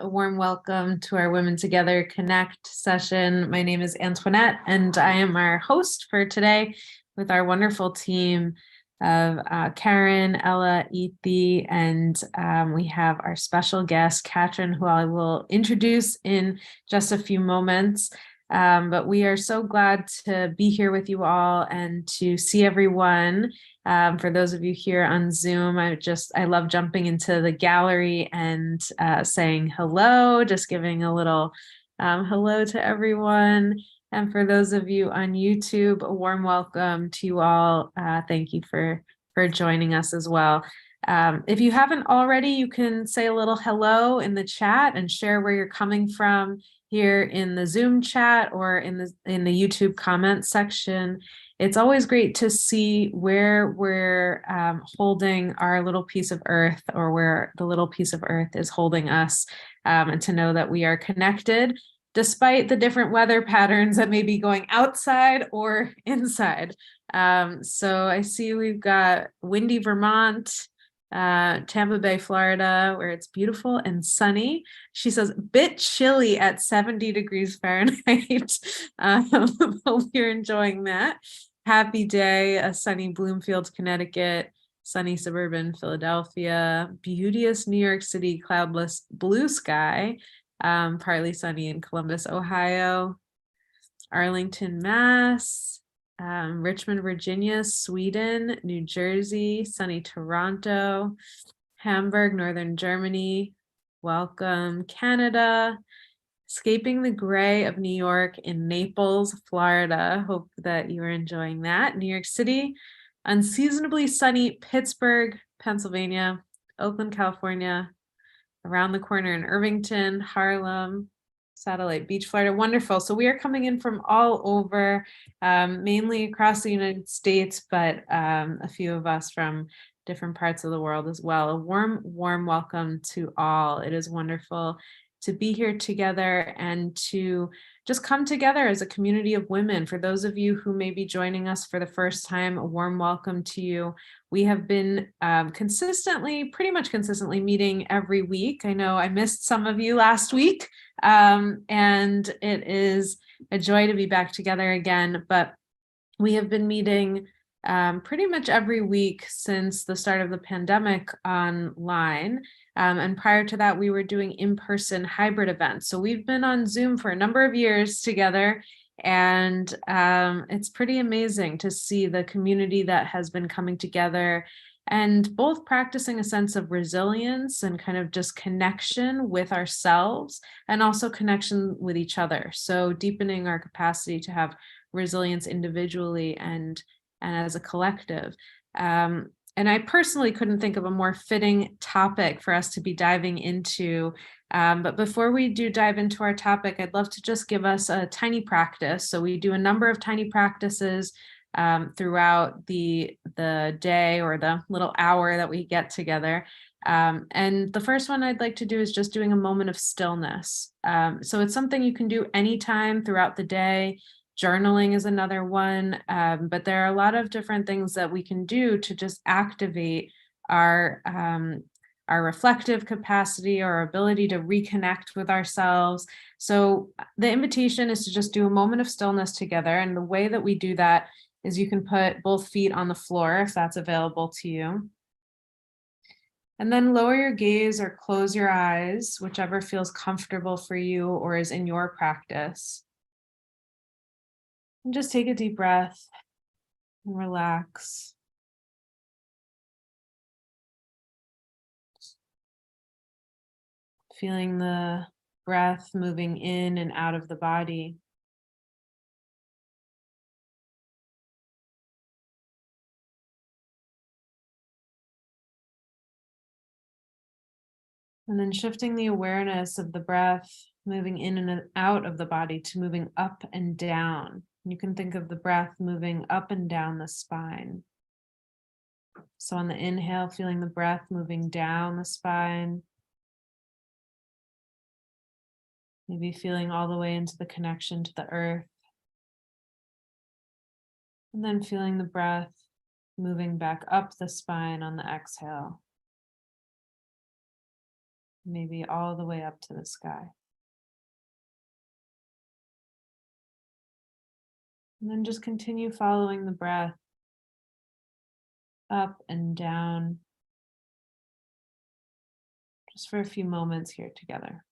A warm welcome to our Women Together Connect session. My name is Antoinette, and I am our host for today with our wonderful team of Karen, Ella, Ethi, and we have our special guest, Katrin, who I will introduce in just a few moments. But we are so glad to be here with you all and to see everyone. For those of you here on Zoom, I love jumping into the gallery and saying hello, just giving a little hello to everyone. And for those of you on YouTube, a warm welcome to you all. Thank you for joining us as well. If you haven't already, you can say a little hello in the chat and share where you're coming from here in the Zoom chat or in the YouTube comment section. It's always great to see where we're holding our little piece of earth, or where the little piece of earth is holding us, and to know that we are connected despite the different weather patterns that may be going outside or inside. So I see we've got windy Vermont, Tampa Bay, Florida, where it's beautiful and sunny. She says, bit chilly at 70 degrees Fahrenheit. Hope you're enjoying that. Happy day, a sunny Bloomfield, Connecticut, sunny suburban Philadelphia, beauteous New York City, cloudless blue sky, partly sunny in Columbus, Ohio, Arlington, Mass, Richmond, Virginia, Sweden, New Jersey, sunny Toronto, Hamburg, Northern Germany, welcome, Canada, escaping the gray of New York in Naples, Florida. Hope that you are enjoying that. New York City, unseasonably sunny Pittsburgh, Pennsylvania, Oakland, California, around the corner in Irvington, Harlem, Satellite Beach, Florida. Wonderful. So we are coming in from all over, mainly across the United States, but a few of us from different parts of the world as well. A warm, warm welcome to all. It is wonderful to be here together and to just come together as a community of women. For those of you who may be joining us for the first time, a warm welcome to you. We have been pretty much consistently meeting every week. I know I missed some of you last week, and it is a joy to be back together again, but we have been meeting pretty much every week since the start of the pandemic online. And prior to that, we were doing in-person hybrid events. So we've been on Zoom for a number of years together, and it's pretty amazing to see the community that has been coming together and both practicing a sense of resilience and kind of just connection with ourselves and also connection with each other. So deepening our capacity to have resilience individually and as a collective. And I personally couldn't think of a more fitting topic for us to be diving into. But before we do dive into our topic, I'd love to just give us a tiny practice. So we do a number of tiny practices throughout the day or the little hour that we get together. And the first one I'd like to do is just doing a moment of stillness. So it's something you can do anytime throughout the day. Journaling is another one, but there are a lot of different things that we can do to just activate our reflective capacity, our ability to reconnect with ourselves. So the invitation is to just do a moment of stillness together. And the way that we do that is you can put both feet on the floor if that's available to you. And then lower your gaze or close your eyes, whichever feels comfortable for you or is in your practice. And just take a deep breath and relax. Feeling the breath moving in and out of the body. And then shifting the awareness of the breath moving in and out of the body to moving up and down. You can think of the breath moving up and down the spine. So on the inhale, feeling the breath moving down the spine. Maybe feeling all the way into the connection to the earth. And then feeling the breath moving back up the spine on the exhale. maybe all the way up to the sky. And then just continue following the breath up and down, just for a few moments here together.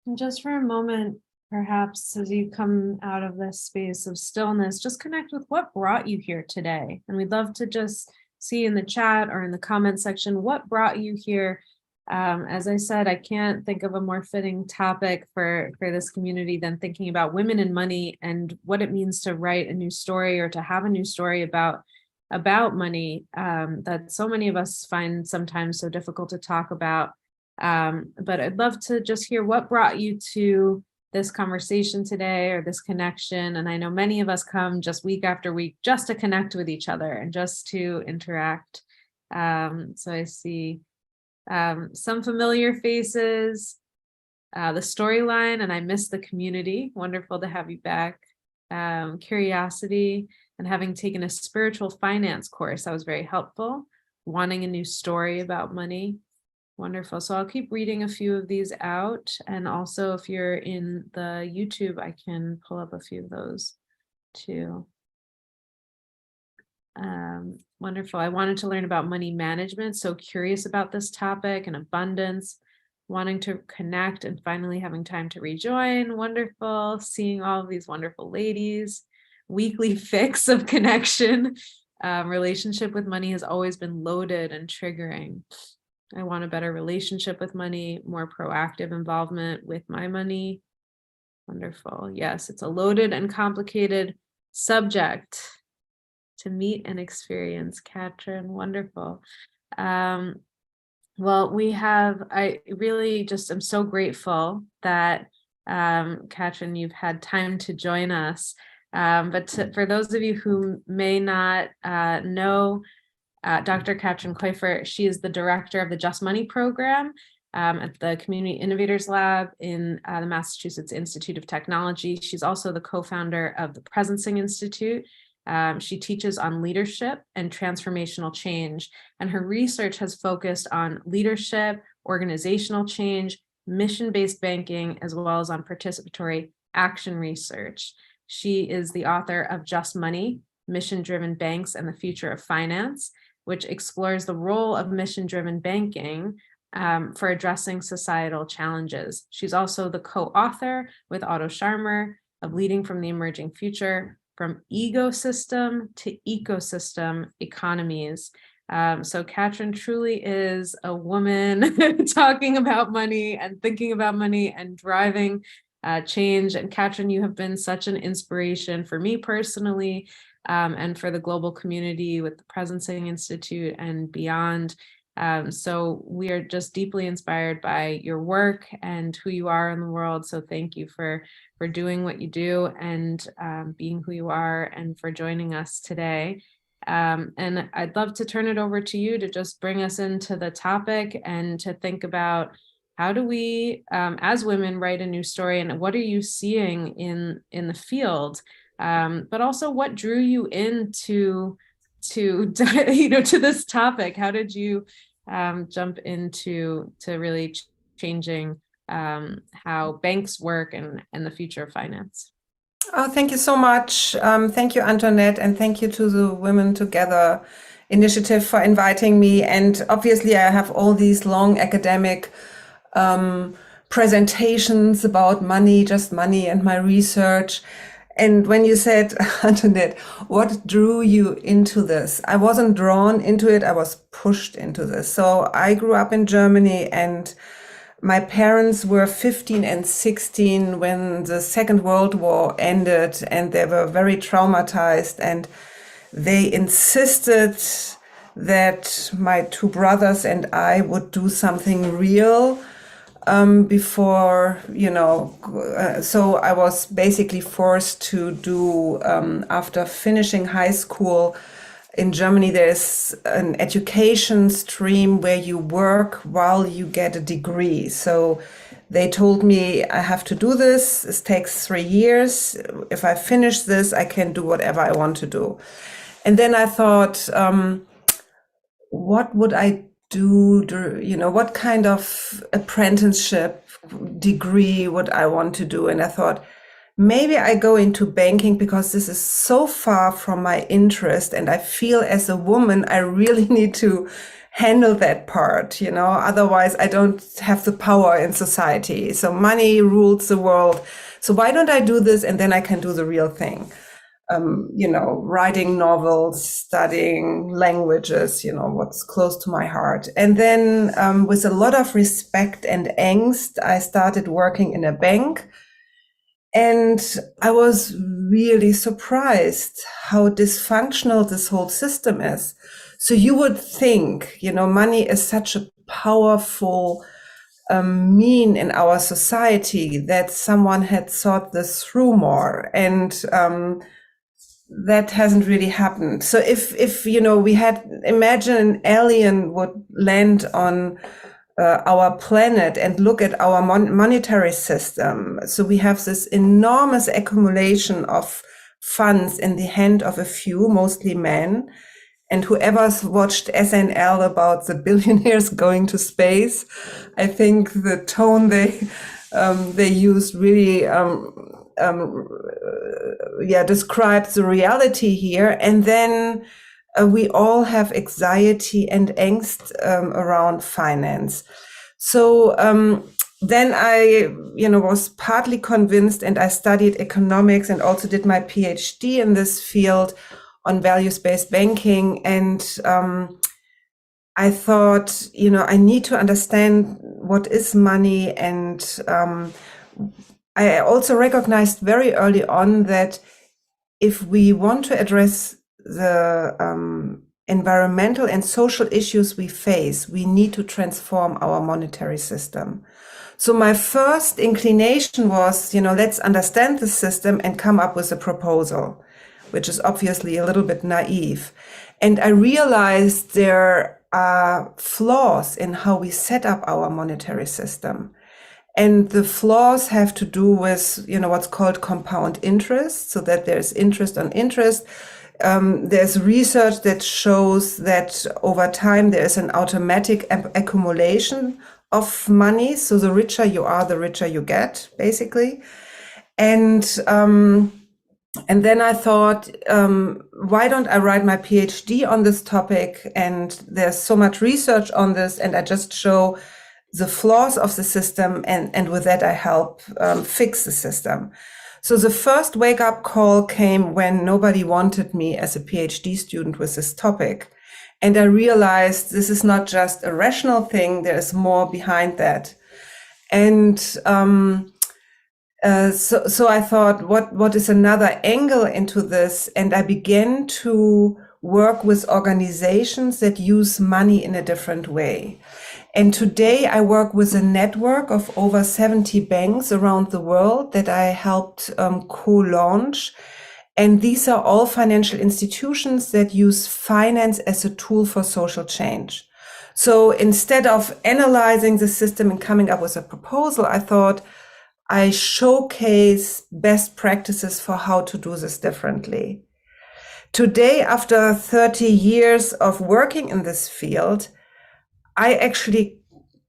And just for a moment, perhaps as you come out of this space of stillness, just connect with what brought you here today. And we'd love to just see in the chat or in the comment section what brought you here. As I said, I can't think of a more fitting topic for this community than thinking about women and money and what it means to write a new story or to have a new story about money that so many of us find sometimes so difficult to talk about. But I'd love to just hear what brought you to this conversation today or this connection. And I know many of us come just week after week just to connect with each other and just to interact. So I see some familiar faces, the storyline, and I miss the community. Wonderful to have you back. Curiosity and having taken a spiritual finance course, that was very helpful. Wanting a new story about money. Wonderful. So I'll keep reading a few of these out. And also if you're in the YouTube, I can pull up a few of those too. Wonderful. I wanted to learn about money management. So curious about this topic and abundance, wanting to connect and finally having time to rejoin. Wonderful. Seeing all of these wonderful ladies. Weekly fix of connection. Relationship with money has always been loaded and triggering. I want a better relationship with money, more proactive involvement with my money. Wonderful. Yes, it's a loaded and complicated subject to meet and experience. Katrin, wonderful. Well, I really just am so grateful that, Katrin, you've had time to join us. But for those of you who may not know, Dr. Katrin Kaeufer, she is the director of the Just Money program at the Community Innovators Lab in the Massachusetts Institute of Technology. She's also the co-founder of the Presencing Institute. She teaches on leadership and transformational change, and her research has focused on leadership, organizational change, mission-based banking, as well as on participatory action research. She is the author of Just Money, Mission-Driven Banks and the Future of Finance, which explores the role of mission-driven banking for addressing societal challenges. She's also the co-author with Otto Scharmer of Leading from the Emerging Future, From Ecosystem to Ecosystem Economies. So Katrin truly is a woman talking about money and thinking about money and driving change. And Katrin, you have been such an inspiration for me personally, and for the global community with the Presencing Institute and beyond. So we are just deeply inspired by your work and who you are in the world. So thank you for doing what you do and being who you are, and for joining us today. And I'd love to turn it over to you to just bring us into the topic and to think about how do we, as women, write a new story, and what are you seeing in the field? But also what drew you into to this topic? How did you jump into really changing how banks work and the future of finance? Oh, thank you so much. Thank you, Antoinette, and thank you to the Women Together initiative for inviting me. And obviously I have all these long academic presentations about money, just money and my research. And when you said, Antoinette, what drew you into this? I wasn't drawn into it. I was pushed into this. So I grew up in Germany, and my parents were 15 and 16 when the Second World War ended, and they were very traumatized, and they insisted that my two brothers and I would do something real before, so I was basically forced to do, after finishing high school in Germany, there's an education stream where you work while you get a degree. So they told me I have to do this. This takes 3 years. If I finish this, I can do whatever I want to do. And then I thought, what would I do? What kind of apprenticeship degree would I want to do? And I thought, maybe I go into banking because this is so far from my interest. And I feel as a woman, I really need to handle that part, otherwise I don't have the power in society. So money rules the world. So why don't I do this? And then I can do the real thing. Writing novels, studying languages, what's close to my heart. And then with a lot of respect and angst, I started working in a bank. And I was really surprised how dysfunctional this whole system is. So you would think, money is such a powerful mean in our society that someone had thought this through more. And that hasn't really happened. So if we had, imagine an alien would land on our planet and look at our monetary system. So we have this enormous accumulation of funds in the hand of a few, mostly men. And whoever's watched SNL about the billionaires going to space, I think the tone they used really describes the reality here. And then we all have anxiety and angst around finance. So then I, was partly convinced, and I studied economics and also did my PhD in this field on values-based banking. And I thought, I need to understand what is money. And I also recognized very early on that if we want to address the environmental and social issues we face, we need to transform our monetary system. So my first inclination was, let's understand the system and come up with a proposal, which is obviously a little bit naive. And I realized there are flaws in how we set up our monetary system. And the flaws have to do with, what's called compound interest, so that there's interest on interest. There's research that shows that over time there is an automatic accumulation of money. So the richer you are, the richer you get, basically. And then I thought, why don't I write my PhD on this topic? And there's so much research on this, and I just show the flaws of the system, and with that I help fix the system. So the first wake-up call came when nobody wanted me as a PhD student with this topic. And I realized this is not just a rational thing, there's more behind that. And so I thought, what is another angle into this? And I began to work with organizations that use money in a different way. And today I work with a network of over 70 banks around the world that I helped co-launch. And these are all financial institutions that use finance as a tool for social change. So instead of analyzing the system and coming up with a proposal, I thought I showcase best practices for how to do this differently. Today, after 30 years of working in this field, I actually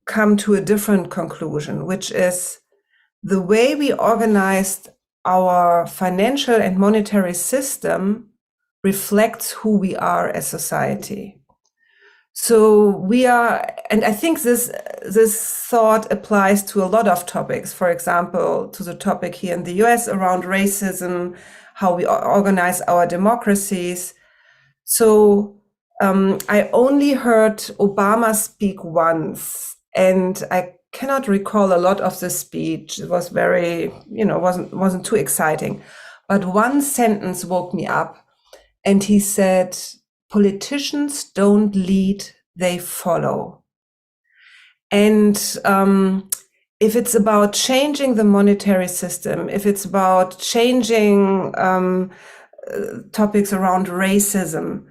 come to a different conclusion, which is the way we organized our financial and monetary system reflects who we are as society. So we are, and I think this thought applies to a lot of topics. For example, to the topic here in the US around racism, how we organize our democracies. So I only heard Obama speak once, and I cannot recall a lot of the speech. It was very, wasn't too exciting. But one sentence woke me up, and he said, "Politicians don't lead, they follow." And if it's about changing the monetary system, if it's about changing topics around racism,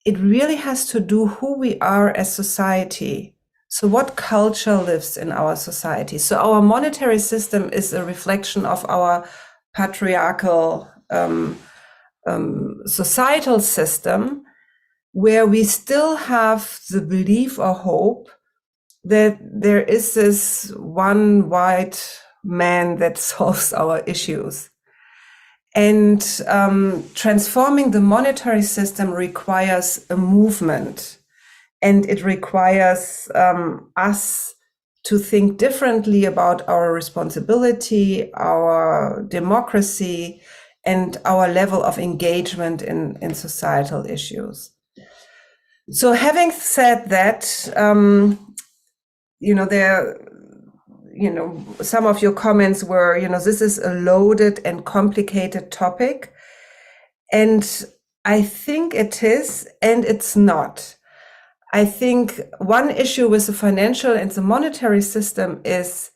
it really has to do who we are as society. So what culture lives in our society? So our monetary system is a reflection of our patriarchal societal system, where we still have the belief or hope that there is this one white man that solves our issues. And transforming the monetary system requires a movement, and it requires us to think differently about our responsibility, our democracy, and our level of engagement in societal issues. So having said that, some of your comments were, this is a loaded and complicated topic. And I think it is, and it's not. I think one issue with the financial and the monetary system is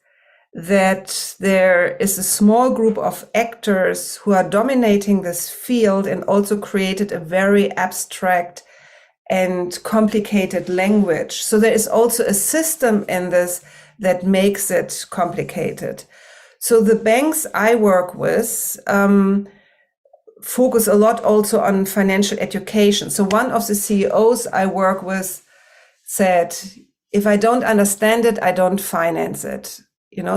that there is a small group of actors who are dominating this field and also created a very abstract and complicated language. So there is also a system in this that makes it complicated. So the banks I work with focus a lot also on financial education. So one of the CEOs I work with said, if I don't understand it, I don't finance it.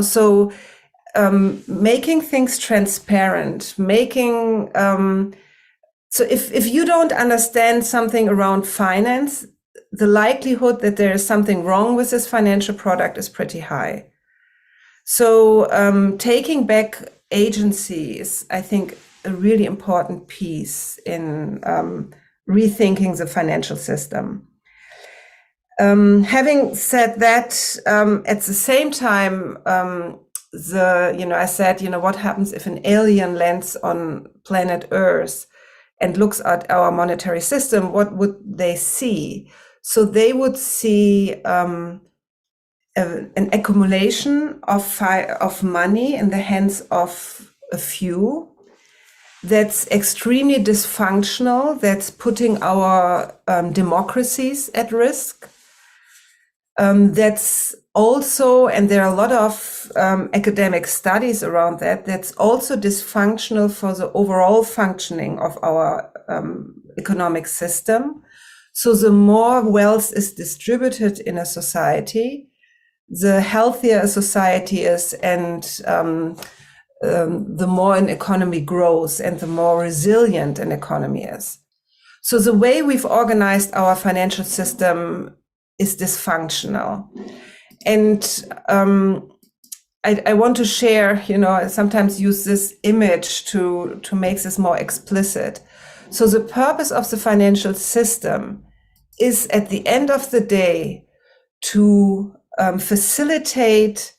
So making things transparent, so if you don't understand something around finance, the likelihood that there is something wrong with this financial product is pretty high. So taking back agency is, I think, a really important piece in rethinking the financial system. Having said that, at the same time, I said, what happens if an alien lands on planet Earth and looks at our monetary system? What would they see? So they would see an accumulation of money in the hands of a few that's extremely dysfunctional, that's putting our democracies at risk. That's also, and there are a lot of academic studies around that, that's also dysfunctional for the overall functioning of our economic system. So the more wealth is distributed in a society, the healthier a society is, and the more an economy grows and the more resilient an economy is. So the way we've organized our financial system is dysfunctional. And I want to share, I sometimes use this image to make this more explicit. So the purpose of the financial system is, at the end of the day, to facilitate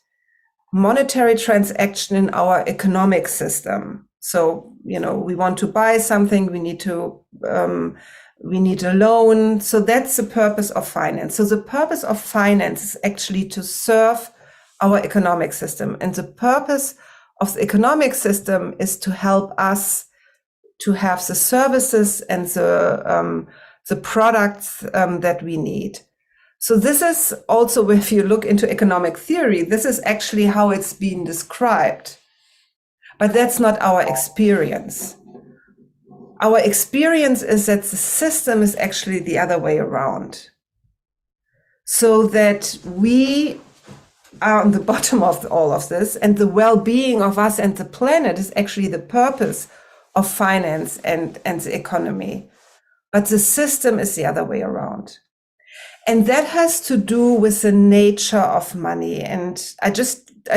monetary transaction in our economic system. So, we want to buy something, we need a loan. So that's the purpose of finance. So the purpose of finance is actually to serve our economic system. And the purpose of the economic system is to help us to have the services and the products that we need. So this is also, if you look into economic theory, this is actually how it's been described. But that's not our experience. Our experience is that the system is actually the other way around. So that we are on the bottom of all of this, and the well-being of us and the planet is actually the purpose of finance and the economy. But the system is the other way around. And that has to do with the nature of money. And I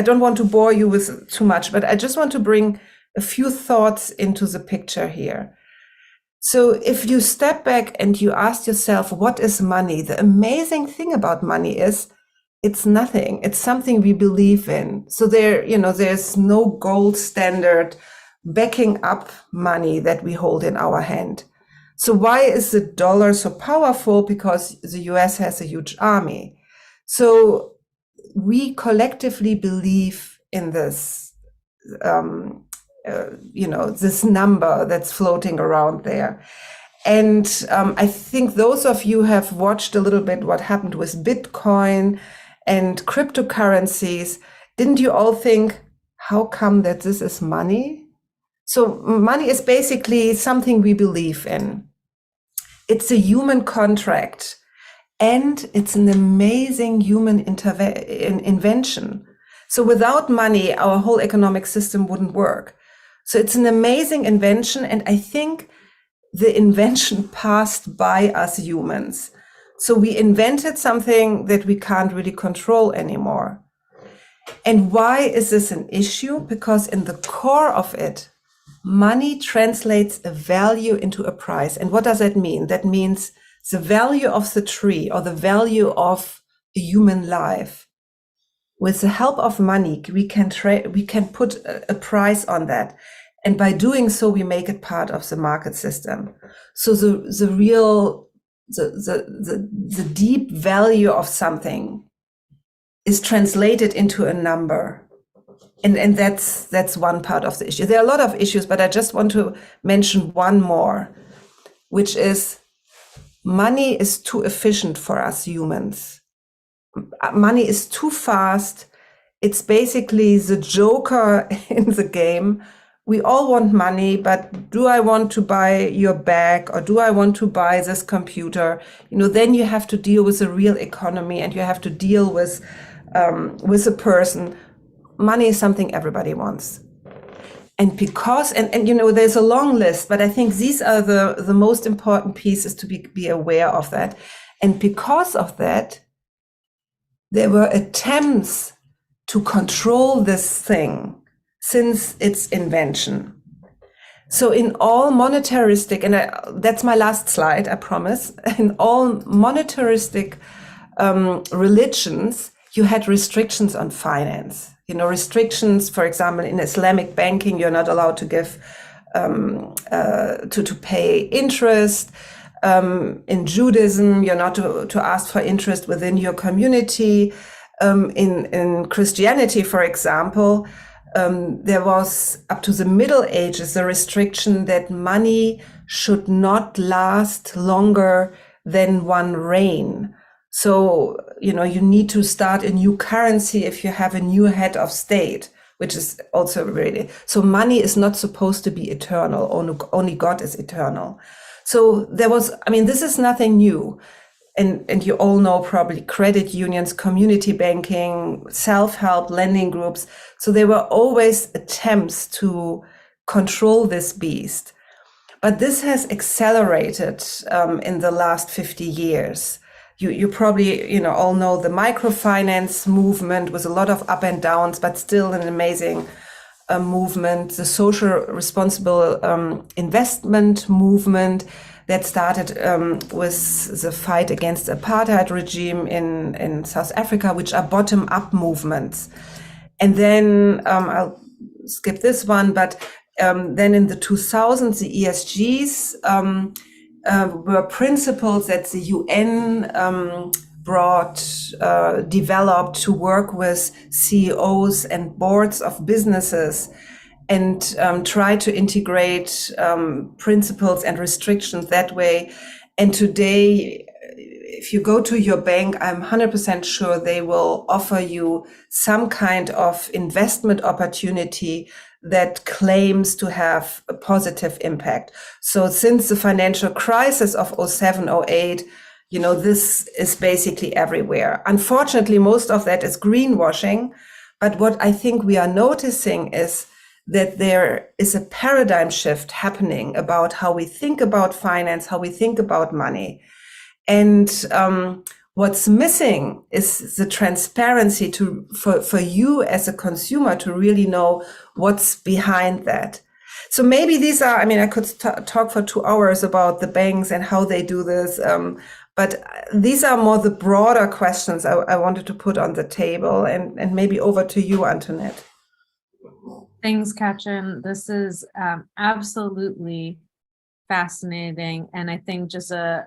don't want to bore you with too much, but I just want to bring a few thoughts into the picture here. So if you step back and you ask yourself, what is money? The amazing thing about money is it's nothing. It's something we believe in. So there's no gold standard backing up money that we hold in our hand. So why is the dollar so powerful? Because the US has a huge army. So we collectively believe in this, this number that's floating around there. And I think those of you have watched a little bit what happened with Bitcoin and cryptocurrencies. Didn't you all think, how come that this is money? So money is basically something we believe in. It's a human contract, and it's an amazing human invention. So without money, our whole economic system wouldn't work. So it's an amazing invention, and I think the invention passed by us humans. So we invented something that we can't really control anymore. And why is this an issue? Because in the core of it, money translates a value into a price. And what does that mean? That means the value of the tree or the value of a human life. With the help of money, we can put a price on that. And by doing so, we make it part of the market system. So the deep value of something is translated into a number. And that's one part of the issue. There are a lot of issues, but I just want to mention one more, which is money is too efficient for us humans. Money is too fast. It's basically the joker in the game. We all want money, but do I want to buy your bag, or do I want to buy this computer? Then you have to deal with the real economy, and you have to deal with a person. Money is something everybody wants. And because, and there's a long list, but I think these are the most important pieces to be aware of that. And because of that, there were attempts to control this thing since its invention. So in all monetaristic, and that's my last slide, I promise, in all monetaristic religions, you had restrictions on finance. Restrictions, for example, in Islamic banking, you're not allowed to give, to pay interest. In Judaism, you're not to ask for interest within your community. In Christianity, for example, there was up to the Middle Ages the restriction that money should not last longer than one reign. So, you need to start a new currency if you have a new head of state, which is also really, so money is not supposed to be eternal. Only God is eternal. So this is nothing new. And you all know probably credit unions, community banking, self-help, lending groups. So there were always attempts to control this beast. But this has accelerated in the last 50 years. You probably, all know the microfinance movement with a lot of up and downs, but still an amazing movement. The social responsible investment movement that started with the fight against the apartheid regime in South Africa, which are bottom-up movements. And then I'll skip this one, but then in the 2000s, the ESGs were principles that the UN developed to work with CEOs and boards of businesses and try to integrate principles and restrictions that way. And today, if you go to your bank, I'm 100% sure they will offer you some kind of investment opportunity that claims to have a positive impact. So since the financial crisis of 07, 08, this is basically everywhere. Unfortunately, most of that is greenwashing. But what I think we are noticing is that there is a paradigm shift happening about how we think about finance, how we think about money. And What's missing is the transparency for you as a consumer to really know what's behind that. So maybe these are, I mean, I could talk for 2 hours about the banks and how they do this. But these are more the broader questions I wanted to put on the table, and maybe over to you, Antoinette. Thanks, Katrin. This is absolutely fascinating. And I think just a,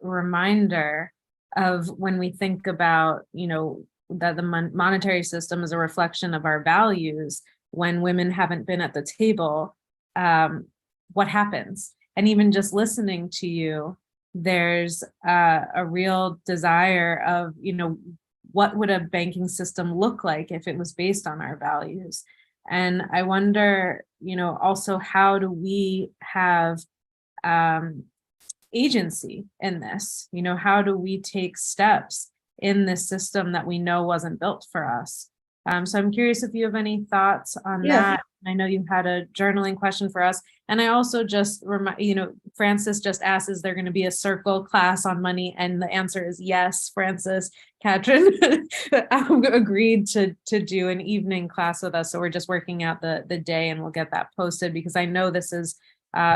reminder of when we think about, that the monetary system is a reflection of our values. When women haven't been at the table, what happens? And even just listening to you, there's a real desire of, what would a banking system look like if it was based on our values? And I wonder, also, how do we have agency in this? How do we take steps in this system that we know wasn't built for us? So I'm curious if you have any thoughts on that. I know you had a journaling question for us. And I also just Francis just asked, is there going to be a circle class on money? And the answer is yes. Francis, Katrin agreed to do an evening class with us. So we're just working out the day, and we'll get that posted, because I know this is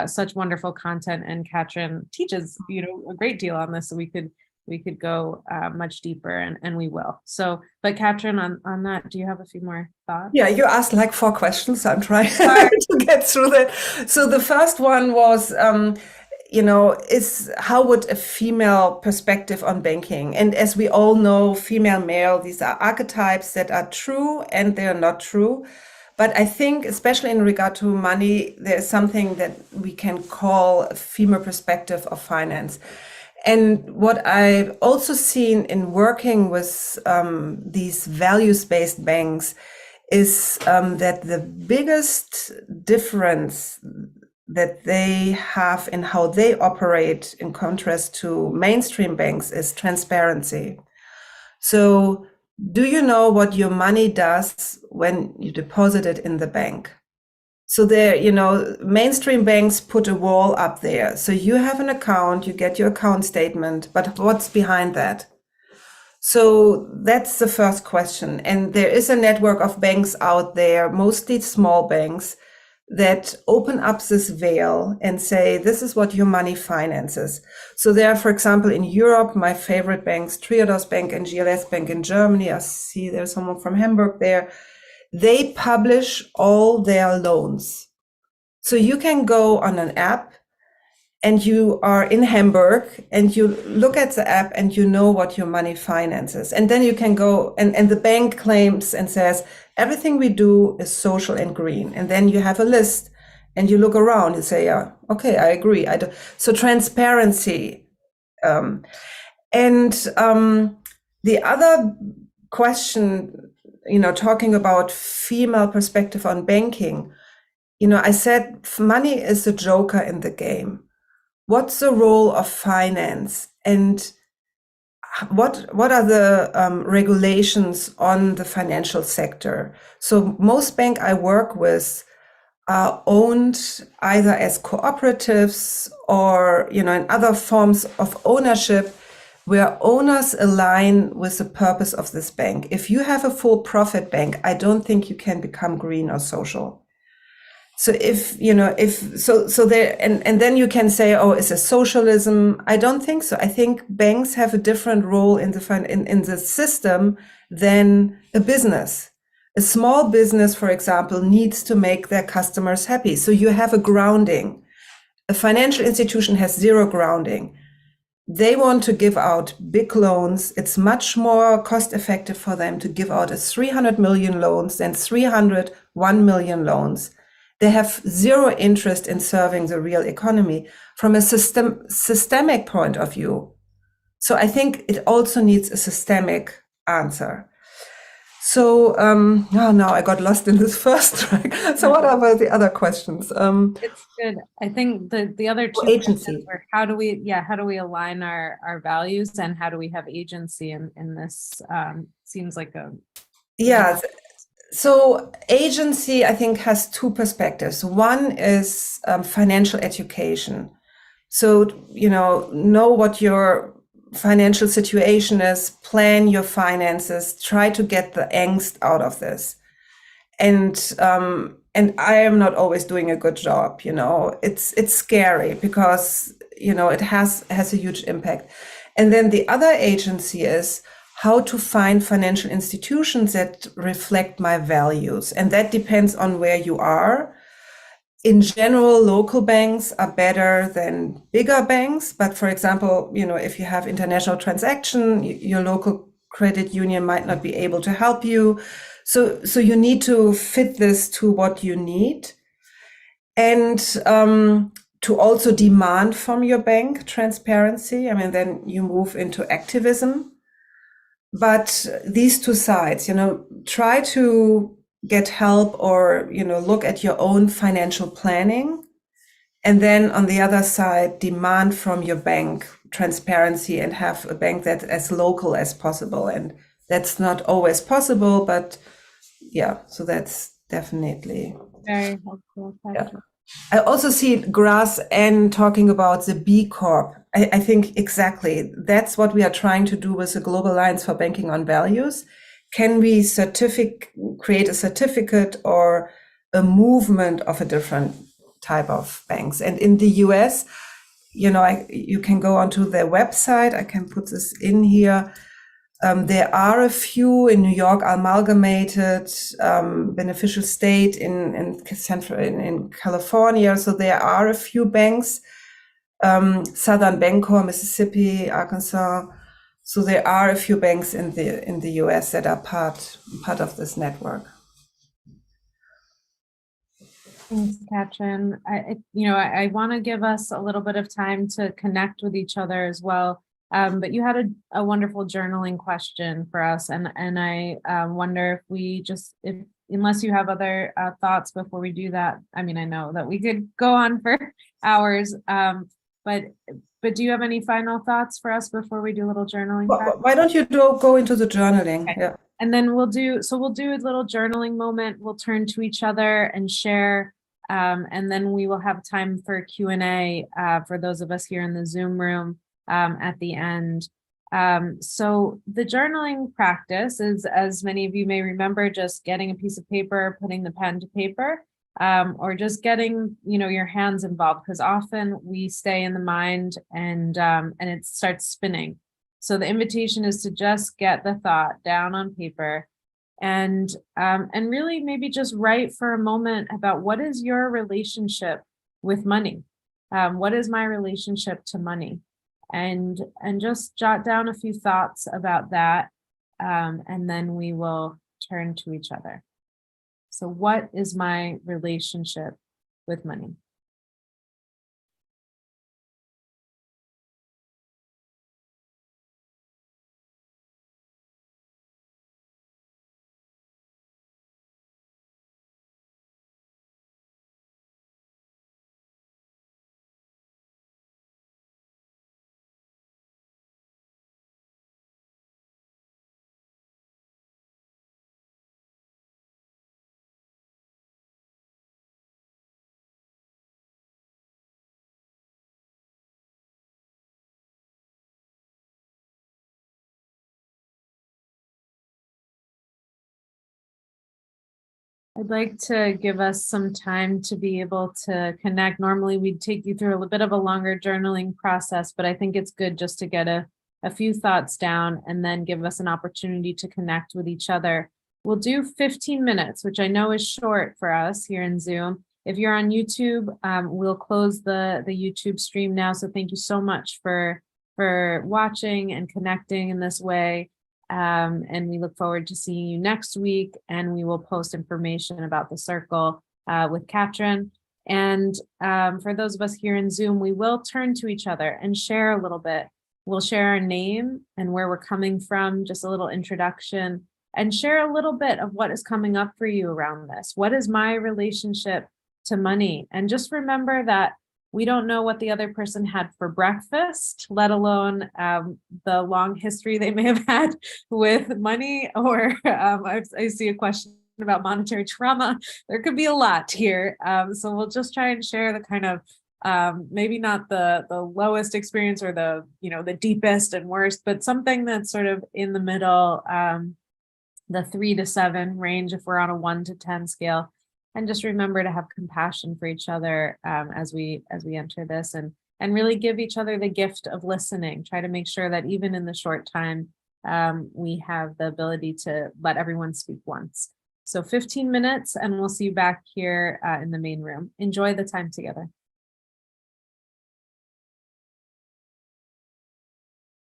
such wonderful content, and Katrin teaches, a great deal on this. So we could go much deeper, and we will. So, but Katrin, on that, do you have a few more thoughts? Yeah, you asked like 4 questions. So I'm trying to get through that. So the first one was, is how would a female perspective on banking? And as we all know, female, male, these are archetypes that are true and they're not true. But I think, especially in regard to money, there's something that we can call a female perspective of finance. And what I've also seen in working with these values-based banks is that the biggest difference that they have in how they operate, in contrast to mainstream banks, is transparency. So, do you know what your money does when you deposit it in the bank? So there, mainstream banks put a wall up there. So you have an account, you get your account statement, but what's behind that? So that's the first question. And there is a network of banks out there, mostly small banks, that open up this veil and say, this is what your money finances. So there are, for example, in Europe, my favorite banks, Triodos Bank and GLS Bank in Germany. I see there's someone from Hamburg there. They publish all their loans. So you can go on an app and you are in Hamburg and you look at the app and you know what your money finances. And then you can go and the bank claims and says, everything we do is social and green. And then you have a list and you look around and say, yeah, okay, I agree. So transparency. The other question, talking about female perspective on banking, I said money is a joker in the game. What's the role of finance, and what are the regulations on the financial sector? So most banks I work with are owned either as cooperatives or, in other forms of ownership, where owners align with the purpose of this bank. If you have a full profit bank, I don't think you can become green or social. So then you can say, oh, is it socialism? I don't think so. I think banks have a different role in the system than a business. A small business, for example, needs to make their customers happy. So you have a grounding. A financial institution has zero grounding. They want to give out big loans. It's much more cost effective for them to give out a 300 million loans than 1 million loans. They have zero interest in serving the real economy from a systemic point of view. So I think it also needs a systemic answer. So now I got lost in this first track. So what are the other questions? It's good. I think the other two agency were how do we align our values, and how do we have agency in this? Seems like a So agency, I think, has 2 perspectives. One is financial education. So, know what your financial situation is, plan your finances, try to get the angst out of this. And I am not always doing a good job, it's scary because, it has a huge impact. And then the other agency is how to find financial institutions that reflect my values. And that depends on where you are. In general, local banks are better than bigger banks. But for example, if you have international transaction, your local credit union might not be able to help you. So you need to fit this to what you need. And to also demand from your bank transparency. I mean, then you move into activism. But these two sides, try to get help or, look at your own financial planning. And then on the other side, demand from your bank transparency and have a bank that's as local as possible. And that's not always possible, but yeah, so that's definitely very helpful. Yeah. I also see Grass N talking about the B Corp. I think exactly that's what we are trying to do with the Global Alliance for Banking on Values. Can we create a certificate or a movement of a different type of banks? And in the US, you can go onto their website. I can put this in here. There are a few in New York, Amalgamated, Beneficial State in California. So there are a few banks, Southern Bancorp, Mississippi, Arkansas. So there are a few banks in the US that are part of this network. Thanks, Katrin. I want to give us a little bit of time to connect with each other as well. But you had a wonderful journaling question for us, and I wonder if we unless you have other thoughts before we do that. I mean, I know that we could go on for hours, but do you have any final thoughts for us before we do a little journaling? Why don't you go into the journaling? Okay. Yeah. And then we'll do a little journaling moment. We'll turn to each other and share, and then we will have time for Q&A for those of us here in the Zoom room. At the end. So the journaling practice is, as many of you may remember, just getting a piece of paper, putting the pen to paper, or just getting, your hands involved, because often we stay in the mind and it starts spinning. So the invitation is to just get the thought down on paper and really maybe just write for a moment about what is your relationship with money? What is my relationship to money? And just jot down a few thoughts about that, and then we will turn to each other. So what is my relationship with money? I'd like to give us some time to be able to connect. Normally we'd take you through a bit of a longer journaling process, but I think it's good just to get a few thoughts down and then give us an opportunity to connect with each other. We'll do 15 minutes, which I know is short for us here in Zoom. If you're on YouTube, we'll close the YouTube stream now. So thank you so much for watching and connecting in this way. And we look forward to seeing you next week, and we will post information about the circle with Katrin. And for those of us here in Zoom, we will turn to each other and share a little bit. We'll share our name and where we're coming from, just a little introduction, and share a little bit of what is coming up for you around this. What is my relationship to money? And just remember that we don't know what the other person had for breakfast, let alone the long history they may have had with money, or I see a question about monetary trauma. There could be a lot here. So we'll just try and share the kind of maybe not the lowest experience or the, the deepest and worst, but something that's sort of in the middle, the 3 to 7 range if we're on a 1 to 10 scale. And just remember to have compassion for each other as we enter this, and really give each other the gift of listening. Try to make sure that even in the short time, we have the ability to let everyone speak once. So 15 minutes, and we'll see you back here in the main room. Enjoy the time together.